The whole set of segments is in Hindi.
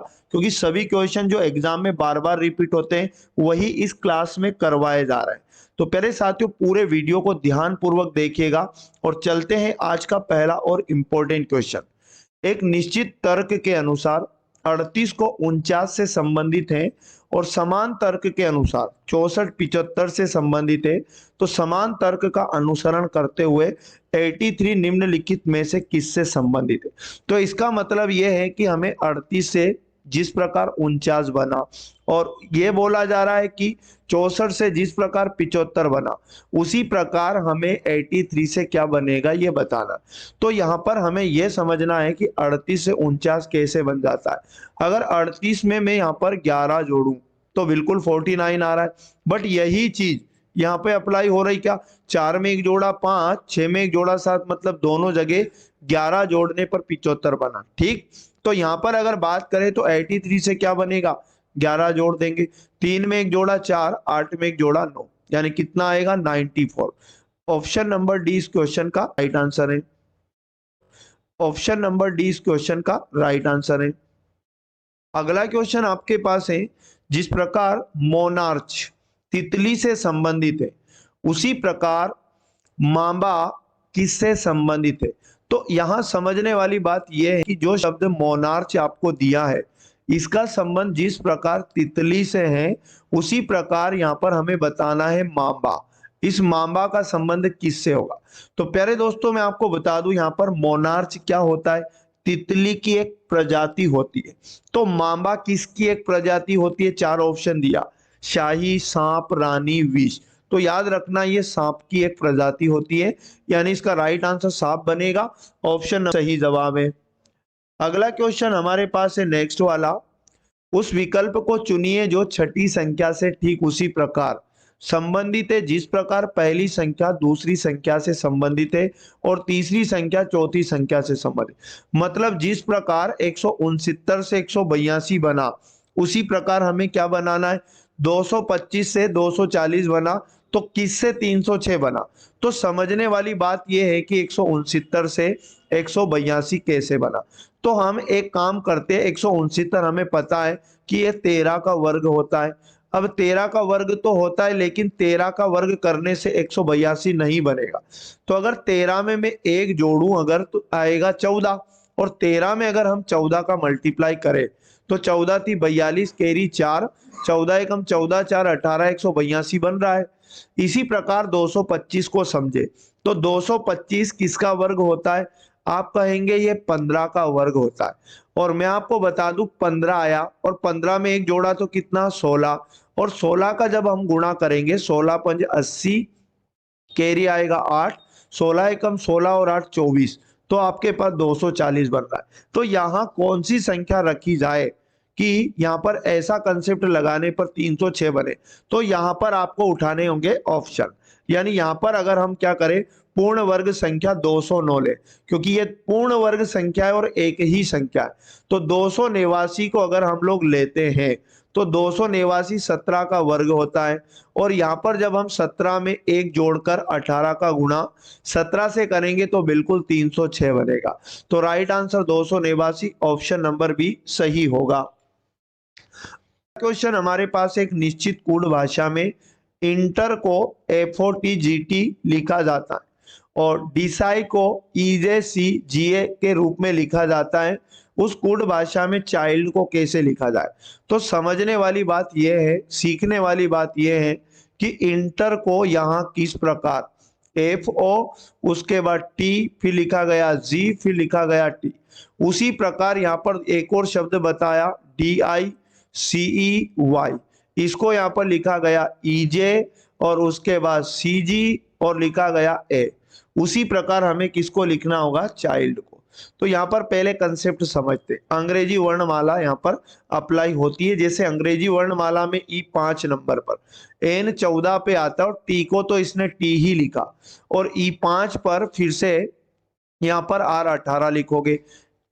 क्योंकि सभी क्वेश्चन जो एग्जाम में बार बार रिपीट होते हैं वही इस क्लास में करवाए जा रहे हैं। तो पहले साथियों पूरे वीडियो को ध्यान पूर्वक देखिएगा और चलते हैं आज का पहला और इंपॉर्टेंट क्वेश्चन। एक निश्चित तर्क के अनुसार 38 को 49 से संबंधित है और समान तर्क के अनुसार 64 75 से संबंधित है, तो समान तर्क का अनुसरण करते हुए 83 निम्नलिखित में से किससे संबंधित है। तो इसका मतलब यह है कि हमें 38 से जिस प्रकार 49 बना और ये बोला जा रहा है कि 64 से जिस प्रकार 75 बना उसी प्रकार हमें 83 से क्या बनेगा ये बताना। तो यहाँ पर हमें यह समझना है कि 38 से 49 कैसे बन जाता है। अगर 38 में मैं यहाँ पर 11 जोड़ूं तो बिल्कुल 49 आ रहा है, बट यही चीज यहाँ पे अप्लाई हो रही क्या, 4 में एक जोड़ा 5, 6 में एक जोड़ा 7, मतलब दोनों जगह 11 जोड़ने पर 75 बना। ठीक, तो यहाँ पर अगर बात करें तो 83 से क्या बनेगा, 11 जोड़ देंगे, 3 में एक जोड़ा 4, 8 में एक जोड़ा 9, यानी कितना आएगा 94। ऑप्शन नंबर डी इस क्वेश्चन का राइट आंसर है। ऑप्शन नंबर डी इस क्वेश्चन का राइट आंसर है। अगला क्वेश्चन आपके पास है, जिस प्रकार मोनार्च तितली से संबंधित है उसी प्रकार मांबा किससे संबंधित है। तो यहां समझने वाली बात यह है कि जो शब्द मोनार्च आपको दिया है इसका संबंध जिस प्रकार तितली से है उसी प्रकार यहां पर हमें बताना है मांबा। इस मांबा का संबंध किससे होगा। तो प्यारे दोस्तों मैं आपको बता दूं यहाँ पर मोनार्च क्या होता है, तितली की एक प्रजाति होती है। तो मांबा किसकी एक प्रजाति होती है, 4 ऑप्शन दिया, शाही, सांप, रानी, विष। तो याद रखना ये सांप की एक प्रजाति होती है, यानी इसका राइट आंसर सांप बनेगा। ऑप्शन सही जवाब है। अगला क्वेश्चन हमारे पास है नेक्स्ट वाला, उस विकल्प को चुनिए जो छठी संख्या से ठीक उसी प्रकार संबंधित है जिस प्रकार पहली संख्या दूसरी संख्या से संबंधित है और तीसरी संख्या चौथी संख्या से संबंधित। मतलब जिस प्रकार 169 से 182 बना उसी प्रकार हमें क्या बनाना है, 225 से 240 बना तो किससे 306 बना। तो समझने वाली बात यह है कि 169 से 182 कैसे बना। तो हम एक काम करते हैं, 169 हमें पता है कि ये 13 का वर्ग होता है। अब 13 का वर्ग तो होता है लेकिन 13 का वर्ग करने से 182 नहीं बनेगा। तो अगर 13 में मैं एक जोड़ूं अगर तो आएगा 14, और 13 में अगर हम 14 का मल्टीप्लाई करें तो 14 थी 42, कैरी 4, 14 एकम 14, 4 18, 182 बन रहा है। इसी प्रकार 225 को समझे तो 225 किसका वर्ग होता है, आप कहेंगे ये 15 का वर्ग होता है। और मैं आपको बता दूं 15 आया और 15 में एक जोड़ा तो कितना 16, और 16 का जब हम गुणा करेंगे 16 पंज 80, कैरी आएगा 8, 16 एकम 16 और 8 24, तो आपके पास 240 बन रहा है। तो यहाँ कौन सी संख्या रखी जाए कि यहाँ पर ऐसा कंसेप्ट लगाने पर 306 बने। तो यहाँ पर आपको उठाने होंगे ऑप्शन, यानी यहाँ पर अगर हम क्या करें पूर्ण वर्ग संख्या 209 ले, क्योंकि ये पूर्ण वर्ग संख्या है और एक ही संख्या है। तो 289 को अगर हम लोग लेते हैं तो 289 17 का वर्ग होता है, और यहाँ पर जब हम 17 में एक जोड़कर 18 का गुणा 17 से करेंगे तो बिल्कुल 306 बनेगा। तो right answer 289 option number B सही होगा। क्वेश्चन हमारे पास एक निश्चित कोड भाषा में इंटर को FOTGT लिखा जाता है और डिसाई को EJCGA के रूप में लिखा जाता है, उस कोड भाषा में चाइल्ड को कैसे लिखा जाए। तो समझने वाली बात यह है, सीखने वाली बात यह है कि इंटर को यहाँ किस प्रकार FO, उसके बाद T, फिर लिखा गया G, फिर लिखा गया T। उसी प्रकार यहाँ पर एक और शब्द बताया DICEY, इसको यहाँ पर लिखा गया EJ और उसके बाद CG और लिखा गया A। उसी प्रकार हमें किसको लिखना होगा, चाइल्ड को। तो यहाँ पर पहले कंसेप्ट समझते, अंग्रेजी वर्णमाला यहाँ पर अप्लाई होती है। जैसे अंग्रेजी वर्णमाला में E 5 नंबर पर, N 14 पे आता है और T को तो इसने T ही लिखा, और E 5 पर फिर से यहाँ पर R 18 लिखोगे।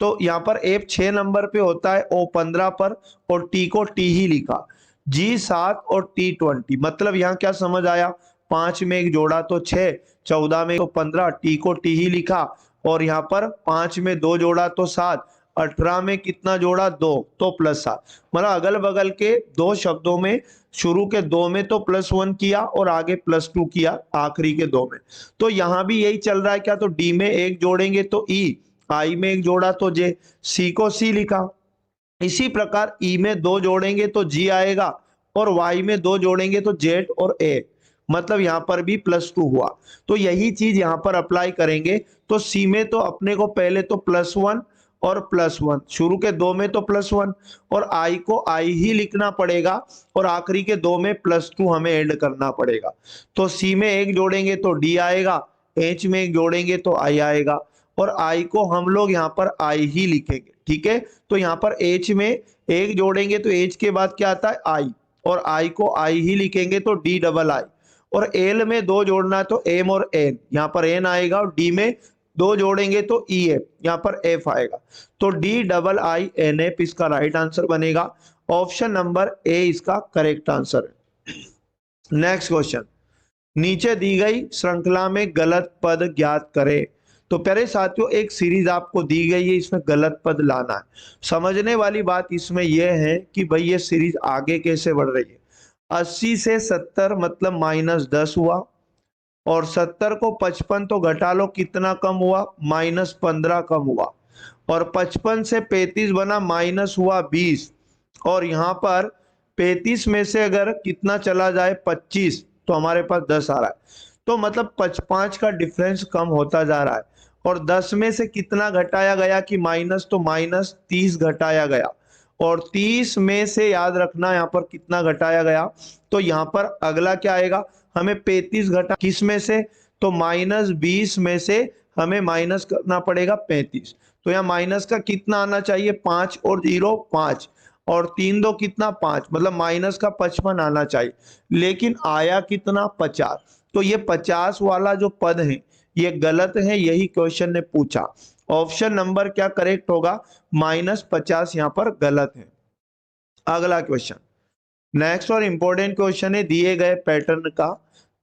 तो यहाँ पर F 6 नंबर पे होता है, O 15 पर और T को T ही लिखा, G 7 और T 20। मतलब यहाँ क्या समझ आया, 5 में एक जोड़ा तो 6, 14 में तो 15, T को T ही लिखा, और यहाँ पर 5 में 2 जोड़ा तो 7, 18 में कितना जोड़ा 2 तो +7। मतलब अगल बगल के दो शब्दों में शुरू के 2 में तो +1 किया और आगे +2 किया आखिरी के 2 में। तो यहां भी यही चल रहा है क्या, तो डी में 1 जोड़ेंगे तो ई, आई में 1 जोड़ा तो जे, सी को सी लिखा। इसी प्रकार ई में 2 जोड़ेंगे तो जी आएगा और वाई में 2 जोड़ेंगे तो जेड और ए, मतलब यहां पर भी +2 हुआ। तो यही चीज यहां पर अप्लाई करेंगे। तो सी में तो अपने को पहले तो +1 और +1, शुरू के 2 में तो +1 और आई को आई ही लिखना पड़ेगा और आखिरी के 2 में +2 हमें ऐड करना पड़ेगा। तो सी में 1 जोड़ेंगे तो डी आएगा, एच में 1 जोड़ेंगे तो आई आएगा और आई को हम लोग यहाँ पर आई ही लिखेंगे। ठीक है, तो यहाँ पर एच में 1 जोड़ेंगे तो एच के बाद क्या आता है आई, और आई को आई ही लिखेंगे तो डी डबल आई, और एल में 2 जोड़ना है तो एम और एन, यहाँ पर एन आएगा, और डी में 2 जोड़ेंगे तो ई एफ, यहाँ पर एफ आएगा। तो D double I N F इसका राइट आंसर बनेगा। ऑप्शन नंबर ए इसका करेक्ट आंसर है। नेक्स्ट क्वेश्चन, नीचे दी गई श्रृंखला में गलत पद ज्ञात करें। तो प्यारे साथियों एक सीरीज आपको दी गई है, इसमें गलत पद लाना है। समझने वाली बात इसमें यह है कि भाई ये सीरीज आगे कैसे बढ़ रही है। 80 से 70 मतलब -10 हुआ, और 70 को 55 तो घटा लो कितना कम हुआ, -15 कम हुआ, और 55 से 35 बना माइनस हुआ 20, और यहाँ पर 35 में से अगर कितना चला जाए 25 तो हमारे पास 10 आ रहा है। तो मतलब 55 का डिफरेंस कम होता जा रहा है, और 10 में से कितना घटाया गया कि माइनस, तो -30 घटाया गया, और 30 में से याद रखना यहाँ पर कितना घटाया गया, तो यहाँ पर अगला क्या आएगा, हमें 35 घटा किस में से, तो -20 में से हमें माइनस करना पड़ेगा 35। तो यहाँ माइनस का कितना आना चाहिए 5 और 0 5, और 3 2 कितना 5, मतलब माइनस का 55 आना चाहिए, लेकिन आया कितना 50। तो ये 50 वाला जो पद है ये गलत है, यही क्वेश्चन ने पूछा। ऑप्शन नंबर क्या करेक्ट होगा, -50 यहाँ पर गलत है। अगला क्वेश्चन, नेक्स्ट और इंपॉर्टेंट क्वेश्चन है, दिए गए पैटर्न का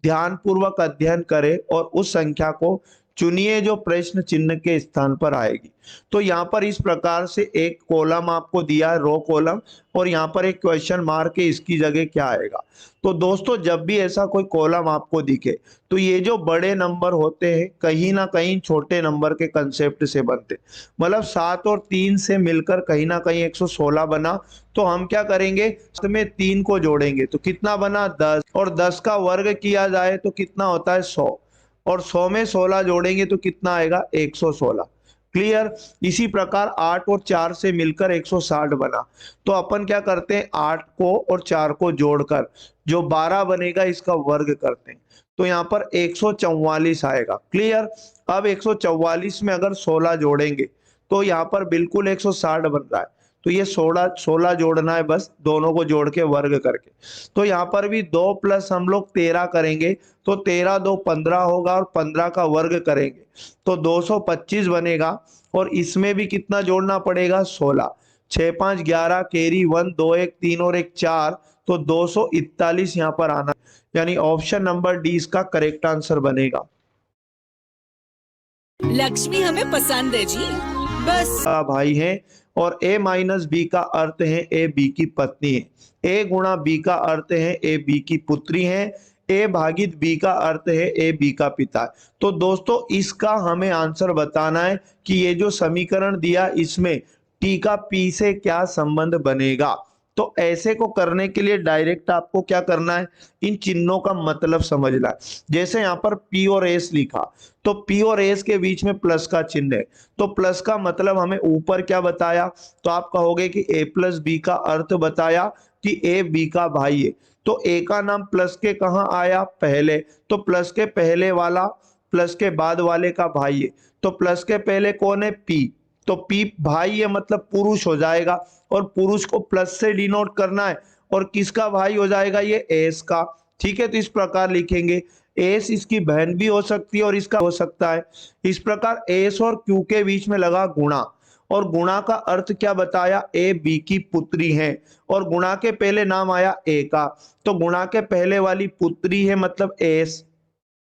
ध्यानपूर्वक अध्ययन करें और उस संख्या को चुनिए जो प्रश्न चिन्ह के स्थान पर आएगी। तो यहाँ पर इस प्रकार से एक कॉलम आपको दिया है, रो कॉलम, और यहाँ पर एक क्वेश्चन मार्क के इसकी जगह क्या आएगा। तो दोस्तों जब भी ऐसा कोई कॉलम आपको दिखे तो ये जो बड़े नंबर होते हैं कहीं ना कहीं छोटे नंबर के कंसेप्ट से बनते, मतलब 7 और 3 से मिलकर कहीं ना कहीं 116 बना। तो हम क्या करेंगे, में 3 को जोड़ेंगे तो कितना बना 10, और 10 का वर्ग किया जाए तो कितना होता है 100, और 100 में 16 जोड़ेंगे तो कितना आएगा 116। क्लियर। इसी प्रकार 8 और 4 से मिलकर 160 बना। तो अपन क्या करते हैं 8 को और 4 को जोड़कर जो 12 बनेगा इसका वर्ग करते हैं, तो यहाँ पर 144 आएगा। क्लियर। अब 144 में अगर 16 जोड़ेंगे तो यहाँ पर बिल्कुल 160 बन रहा है। तो ये 16 जोड़ना है, बस दोनों को जोड़ के वर्ग करके। तो यहाँ पर भी 2 प्लस हम लोग 13 करेंगे तो 13 2 15 होगा, और 15 का वर्ग करेंगे तो 225 बनेगा, और इसमें भी कितना जोड़ना पड़ेगा 16, 6 5 11 कैरी 1 2 1 3 और 1 4, तो 241 यहाँ पर आना, यानी ऑप्शन नंबर डी इसका करेक्ट आंसर बनेगा। लक्ष्मी हमें पसंद है जी, बस भाई है, और a माइनस बी का अर्थ है ए बी की पत्नी है, a गुणा बी का अर्थ है ए बी की पुत्री है, a भागित बी का अर्थ है ए बी का पिता है। तो दोस्तों इसका हमें आंसर बताना है कि ये जो समीकरण दिया इसमें t का p से क्या संबंध बनेगा। तो ऐसे को करने के लिए डायरेक्ट आपको क्या करना है, इन चिन्हों का मतलब समझना है। जैसे यहाँ पर P और S लिखा, तो P और S के बीच में प्लस का चिन्ह है, तो प्लस का मतलब हमें ऊपर क्या बताया, तो आप कहोगे कि A प्लस बी का अर्थ बताया कि A B का भाई है। तो A का नाम प्लस के कहाँ आया, पहले, तो प्लस के पहले वाला प्लस के बाद वाले का भाई है। तो प्लस के पहले कौन है P, तो P भाई है मतलब पुरुष हो जाएगा, और पुरुष को प्लस से डिनोट करना है, और किसका भाई हो जाएगा ये एस का। ठीक है, तो इस प्रकार लिखेंगे, एस इसकी बहन भी हो सकती है और इसका हो सकता है। इस प्रकार एस और क्यू के बीच में लगा गुणा, और गुणा का अर्थ क्या बताया, ए बी की पुत्री है, और गुणा के पहले नाम आया ए का, तो गुणा के पहले वाली पुत्री है मतलब एस,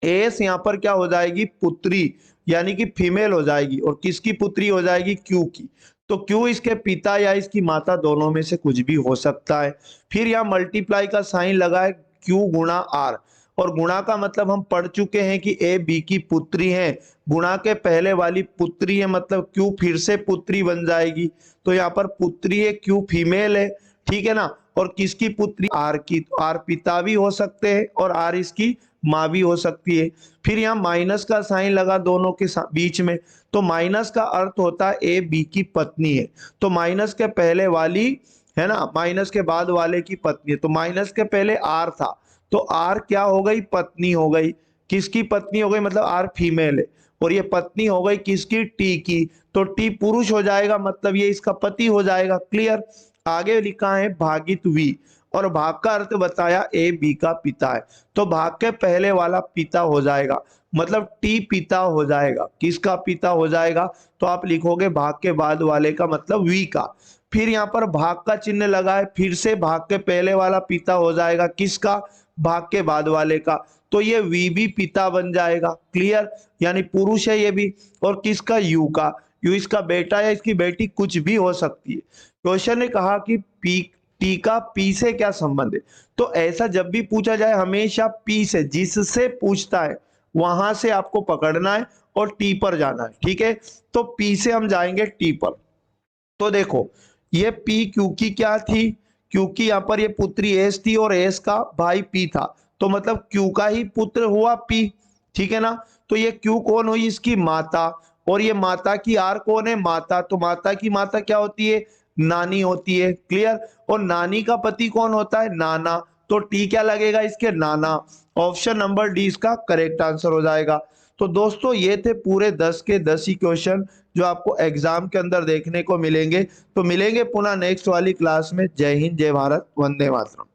एस यहाँ पर क्या हो जाएगी पुत्री, यानी कि फीमेल हो जाएगी, और किसकी पुत्री हो जाएगी क्यू की। तो क्यू इसके पिता या इसकी माता दोनों में से कुछ भी हो सकता है। फिर यहाँ मल्टीप्लाई का साइन लगा है क्यू गुणा आर, और गुणा का मतलब हम पढ़ चुके हैं कि ए बी की पुत्री है, गुणा के पहले वाली पुत्री है मतलब क्यू फिर से पुत्री बन जाएगी। तो यहाँ पर पुत्री है, क्यू फीमेल है, ठीक है ना। और किसकी पुत्री? आर की। तो आर पिता भी हो सकते हैं और आर इसकी माँ भी हो सकती है। फिर यहाँ माइनस का साइन लगा दोनों के बीच में, तो माइनस का अर्थ होता है ए बी की पत्नी है। तो माइनस के पहले वाली है ना, माइनस के बाद वाले की पत्नी है। तो माइनस के पहले आर था, तो आर क्या हो गई? पत्नी हो गई। किसकी पत्नी हो गई? मतलब आर फीमेल है, और ये पत्नी हो गई किसकी? टी की। तो टी पुरुष हो जाएगा, मतलब ये इसका पति हो जाएगा। क्लियर। आगे लिखा है भागित वी, और भाग का अर्थ बताया ए बी का पिता है, तो भाग के पहले वाला पिता हो जाएगा, मतलब टी पिता हो जाएगा। किसका पिता हो जाएगा? तो आप लिखोगे भाग के बाद वाले का मतलब वी का। फिर यहाँ पर भाग का चिन्ह लगा है, फिर से भाग के पहले वाला पिता हो जाएगा। किसका? भाग के बाद वाले का। तो ये वी भी पिता बन जाएगा। क्लियर। यानी पुरुष है ये भी। और किसका? यू का। यू इसका बेटा या इसकी बेटी कुछ भी हो सकती है। क्वेश्चन ने कहा कि पी टी का पी से क्या संबंध है? तो ऐसा जब भी पूछा जाए हमेशा पी से, जिससे पूछता है वहां से आपको पकड़ना है और टी पर जाना है। ठीक है, तो पी से हम जाएंगे टी पर। तो देखो ये पी क्यू की क्या थी? क्योंकि यहाँ पर ये पुत्री एस थी और एस का भाई पी था, तो मतलब क्यू का ही पुत्र हुआ पी। ठीक है ना। तो ये क्यू कौन हुई? इसकी माता। और ये माता की आर कौन है? माता। तो माता की माता क्या होती है? नानी होती है। क्लियर। और नानी का पति कौन होता है? नाना। तो टी क्या लगेगा इसके? नाना। ऑप्शन नंबर डी इसका करेक्ट आंसर हो जाएगा। तो दोस्तों ये थे पूरे 10 के 10 ही क्वेश्चन जो आपको एग्जाम के अंदर देखने को मिलेंगे। तो मिलेंगे पुनः नेक्स्ट वाली क्लास में। जय हिंद, जय भारत, वंदे मातरम।